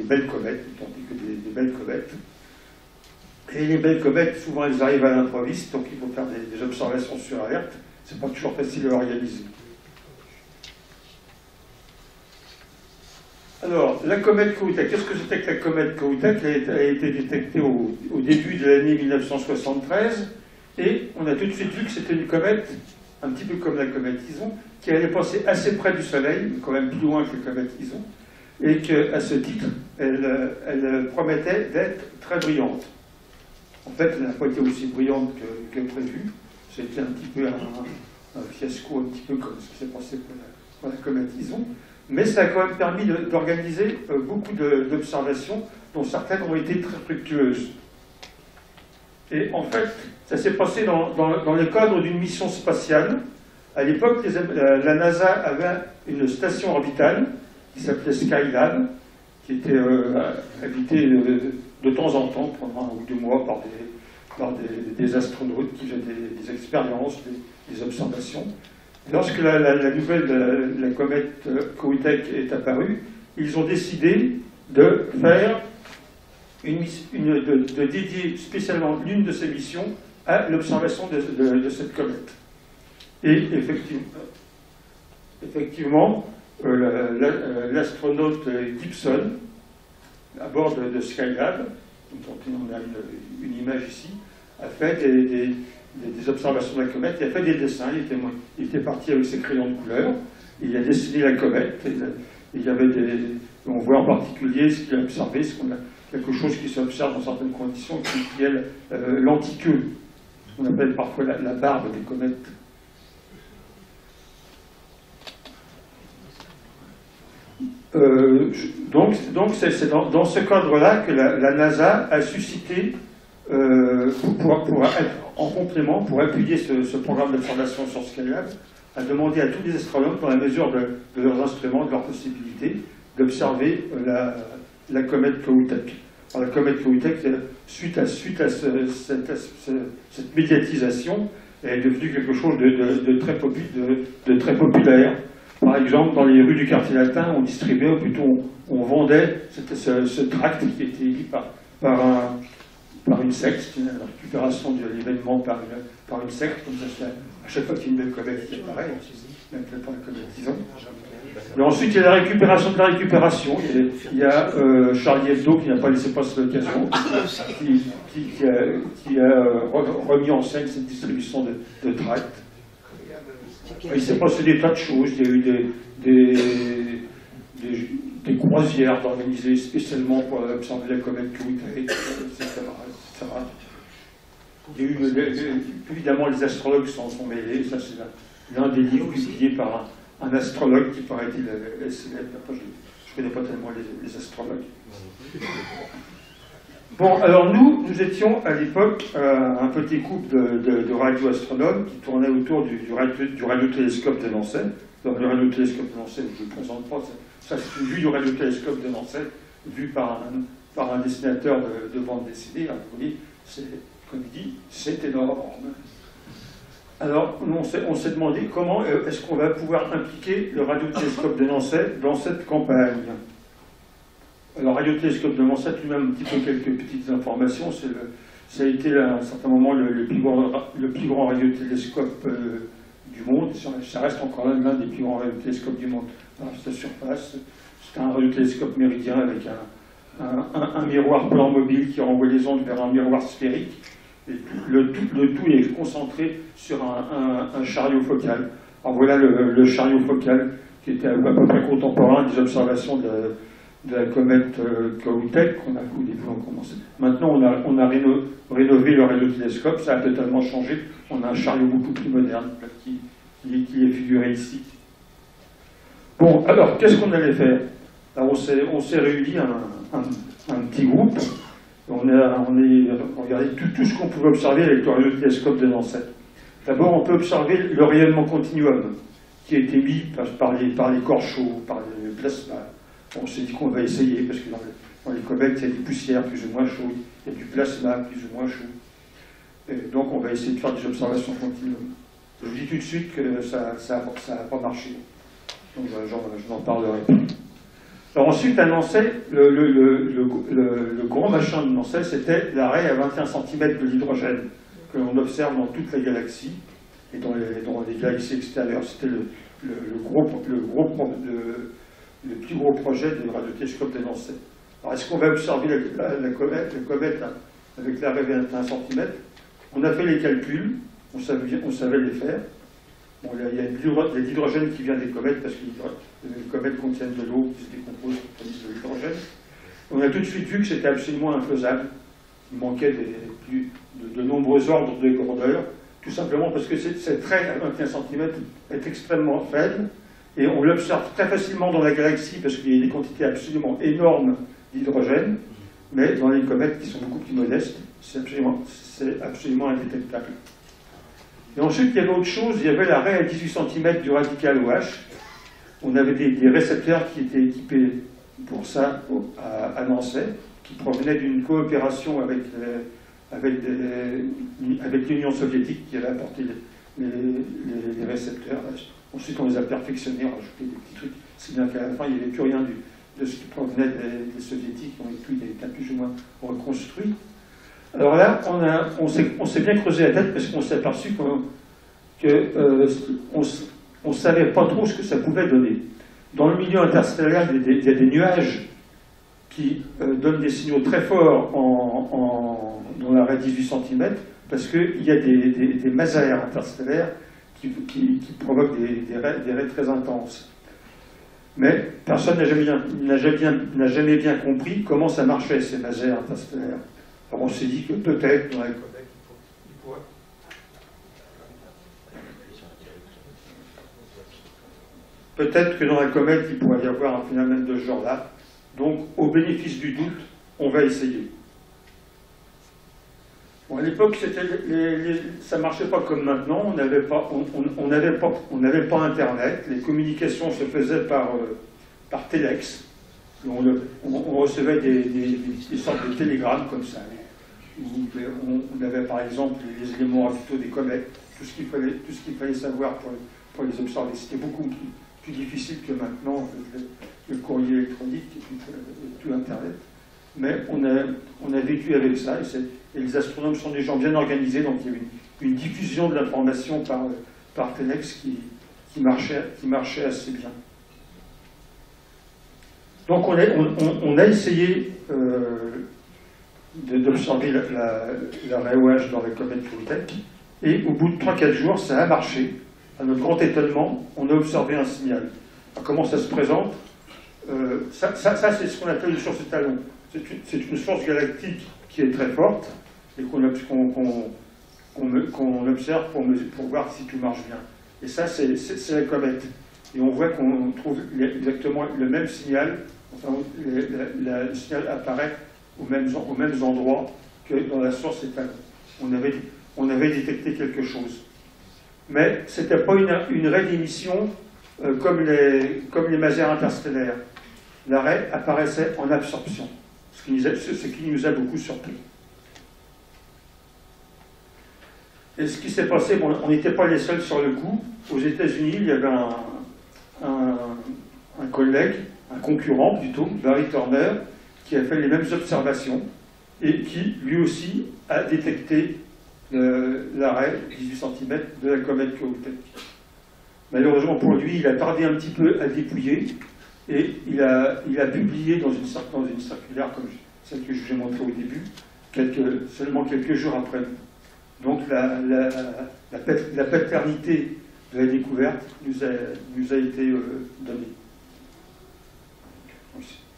belles comètes, que des belles comètes. Et les belles comètes, souvent elles arrivent à l'improviste, donc il faut faire des observations sur alerte. C'est pas toujours facile à organiser. Alors, la comète Kohoutek, qu'est-ce que c'était que la comète Kohoutek? Elle a été détectée au début de l'année 1973, et on a tout de suite vu que c'était une comète, un petit peu comme la comète Ison, qui allait passer assez près du Soleil, mais quand même plus loin que la comète Ison, et qu'à ce titre, elle promettait d'être très brillante. En fait, elle n'a pas été aussi brillante que prévu. C'était un petit peu un fiasco, un petit peu comme ce qui s'est passé pour la comète Ison. Mais ça a quand même permis d'organiser beaucoup d'observations, dont certaines ont été très fructueuses. Et en fait, ça s'est passé dans le cadre d'une mission spatiale. À l'époque, la NASA avait une station orbitale qui s'appelait Skylab, qui était habitée de temps en temps, pendant 1 ou 2 mois, par des astronautes qui faisaient des expériences, des observations. Lorsque la nouvelle de la comète Kohoutek est apparue, ils ont décidé de faire de dédier spécialement l'une de ces missions à l'observation de cette comète. Et effectivement, l'astronaute Gibson, à bord de Skylab, dont on a une image ici, a fait des observations de la comète, il a fait des dessins, il était parti avec ses crayons de couleur, il a dessiné la comète, et il y avait on voit en particulier ce qu'il a observé, quelque chose qui s'observe dans certaines conditions, qui est l'antiqueux, ce qu'on appelle parfois la barbe des comètes. Donc c'est dans ce cadre-là que la NASA a suscité, pour être en complément, pour appuyer ce programme d'observation sur Skylab, a demandé à tous les astronomes, dans la mesure de leurs instruments, de leurs possibilités, d'observer la comète Kohoutek. Alors, la comète Kohoutek, suite à cette médiatisation, elle est devenue quelque chose de très populaire. Par exemple, dans les rues du quartier latin, on distribuait, ou plutôt on vendait ce tract qui était émis par une secte, la récupération de l'événement par une secte, comme ça, à chaque fois qu'il y a une belle comète qui apparaît, même pas la comète, disons. Et ensuite, il y a la récupération de la récupération. Il y a Charlie Hebdo qui n'a pas laissé passer l'occasion, qui a remis en scène cette distribution de tracts. Il s'est passé des tas de choses. Il y a eu des croisières organisées spécialement pour observer la comète Kohoutek, etc. Il y a eu, évidemment, les astrologues s'en sont mêlés. Ça, c'est l'un des livres publiés par un astrologue qui, paraît-il, est célèbre. Je ne connais pas tellement les astrologues. Bon, alors nous étions à l'époque un petit couple de radioastronomes qui tournaient autour du radiotélescope de Nancy. Donc le radiotélescope de Nancy, je ne le présente pas, ça c'est une vue du radiotélescope de Nancy, vue par un dessinateur de bande dessinée. Alors, vous voyez, comme il dit, c'est énorme. Alors on s'est demandé comment est-ce qu'on va pouvoir impliquer le radiotélescope de Nancy dans cette campagne. Alors, radiotélescope de Nancy, lui-même, un petit peu quelques petites informations. Ça a été à un certain moment le plus grand radiotélescope du monde. Ça reste encore l'un des plus grands radiotélescopes du monde à sa surface. C'est un radiotélescope méridien avec un miroir plan mobile qui renvoie les ondes vers un miroir sphérique. Et le tout est concentré sur un chariot focal. Alors voilà le chariot focal qui était à peu près contemporain des observations de la comète Kohoutek qu'on a au début on commençait. Maintenant on a rénové le radiotélescope, ça a totalement changé. On a un chariot beaucoup plus moderne qui est figuré ici. Bon, alors qu'est-ce qu'on allait faire? Alors, on s'est réunis un petit groupe. On a regardé tout ce qu'on pouvait observer avec le radiotélescope de Nancy. D'abord, on peut observer le rayonnement continuum qui est émis par les corps chauds, par le plasma. On s'est dit qu'on va essayer, parce que dans les comètes, il y a des poussières plus ou moins chaudes, il y a du plasma plus ou moins chaud. Et donc on va essayer de faire des observations continues. Je vous dis tout de suite que ça n'a pas marché. Donc je n'en parlerai plus. Alors ensuite, à Nancy, le grand machin de Nancy, c'était l'arrêt à 21 cm de l'hydrogène que l'on observe dans toute la galaxie et dans les galaxies extérieures. C'était le plus gros projet du radiotélescope de Nancy. Alors est-ce qu'on va observer la comète avec l'arrêt à 21 cm? On a fait les calculs, on savait les faire. Bon, il y a de l'hydrogène qui vient des comètes, parce que les comètes contiennent de l'eau qui se décompose pour produire de l'hydrogène. On a tout de suite vu que c'était absolument infaisable. Il manquait de nombreux ordres de grandeur, tout simplement parce que cette trait à 21 cm est extrêmement faible, et on l'observe très facilement dans la galaxie, parce qu'il y a des quantités absolument énormes d'hydrogène, mais dans les comètes qui sont beaucoup plus modestes, c'est absolument indétectable. Et ensuite, il y avait autre chose, il y avait l'arrêt à 18 cm du radical OH. On avait des récepteurs qui étaient équipés pour ça à Nancy, qui provenaient d'une coopération avec l'Union soviétique qui avait apporté les récepteurs. Ensuite, on les a perfectionnés, rajouté des petits trucs, si bien qu'à la fin, il n'y avait plus rien de ce qui provenait des soviétiques, qui ont été plus ou moins reconstruits. Alors là, on s'est bien creusé la tête parce qu'on s'est aperçu qu'on ne savait pas trop ce que ça pouvait donner. Dans le milieu interstellaire, il y a des nuages qui donnent des signaux très forts dans l'arrêt 18 cm parce qu'il y a des masers interstellaires qui provoquent des raies très intenses. Mais personne n'a jamais bien compris comment ça marchait, ces masers interstellaires. Alors on s'est dit que peut-être dans la comète, il pourrait y avoir un phénomène de ce genre-là. Donc, au bénéfice du doute, on va essayer. Bon, à l'époque, ça ne marchait pas comme maintenant. On n'avait pas Internet. Les communications se faisaient par téléx. On recevait des sortes de télégrammes comme ça. On avait par exemple les éléments orbiitaux des comètes, tout ce qu'il fallait savoir pour les observer. C'était beaucoup plus difficile que maintenant, le courrier électronique et tout Internet. Mais on a vécu avec ça, et les astronomes sont des gens bien organisés, donc il y avait une diffusion de l'information par téléx qui marchait assez bien. Donc on a essayé d'observer l'arrêt OH dans la comète Kuitek, et au bout de 3-4 jours, ça a marché. À notre grand étonnement, on a observé un signal. Alors, comment ça se présente? Ça c'est ce qu'on appelle une source étalon. C'est une source galactique qui est très forte, et qu'on observe pour voir si tout marche bien. Et ça, c'est la comète. Et on voit qu'on trouve exactement le même signal, enfin, le signal apparaît aux mêmes endroits que dans la source étalon. On avait détecté quelque chose. Mais ce n'était pas une raie d'émission comme les masers interstellaires. L'arrêt apparaissait en absorption, ce qui nous a beaucoup surpris. Et ce qui s'est passé, bon, on n'était pas les seuls sur le coup. Aux États-Unis, il y avait un collègue, un concurrent plutôt, Barry Turner, qui a fait les mêmes observations et qui, lui aussi, a détecté l'arrêt 18 cm de la comète Kuitek. Malheureusement pour lui, il a tardé un petit peu à dépouiller et il a publié dans une circulaire comme celle que je vous ai montrée au début, seulement quelques jours après. Donc la paternité de la découverte nous a été donnée.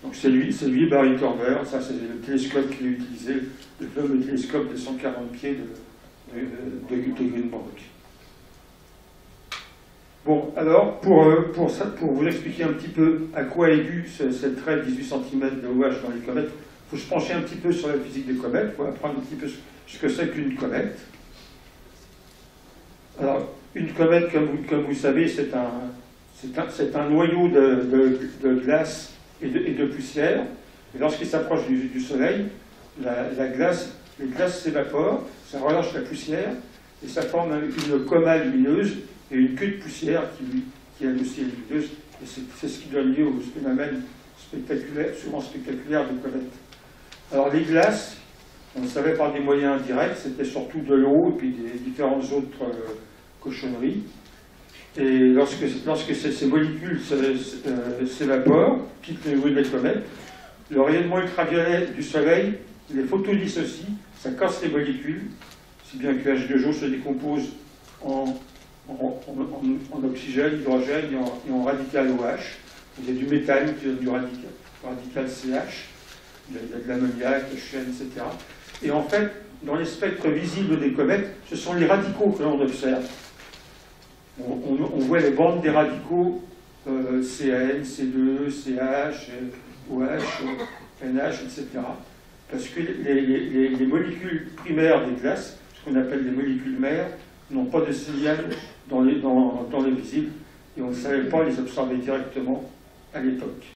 Donc c'est lui, Barry Turner, ça c'est le télescope qu'il a utilisé, le fameux télescope de 140 pieds de Gutenberg. Bon, alors, pour vous expliquer un petit peu à quoi est due cette raie 18 cm de OH dans les comètes, il faut se pencher un petit peu sur la physique des comètes, il faut apprendre un petit peu ce que c'est qu'une comète. Alors, une comète, comme vous savez, c'est un noyau de glace et de poussière, et lorsqu'il s'approche du Soleil, les glaces s'évaporent, ça relâche la poussière, et ça forme une coma lumineuse et une queue de poussière qui elle aussi est lumineuse, et c'est ce qui donne lieu au spectaculaires, souvent spectaculaires de comètes. Alors les glaces, on le savait par des moyens indirects, c'était surtout de l'eau et puis des différentes autres cochonneries. Et lorsque ces molécules s'évaporent, quittent les rues des comètes, le rayonnement ultraviolet du Soleil les photodissocie, ça casse les molécules, si bien que H2O se décompose en oxygène, hydrogène et en radical OH. Il y a du méthane qui donne du radical CH, il y a de l'ammoniac, HN, etc. Et en fait, dans les spectres visibles des comètes, ce sont les radicaux que l'on observe. On voit les bandes des radicaux CN, C2, CH, OH, NH, etc. Parce que les molécules primaires des glaces, ce qu'on appelle les molécules mères, n'ont pas de signal dans les visibles, et on ne savait pas les observer directement à l'époque.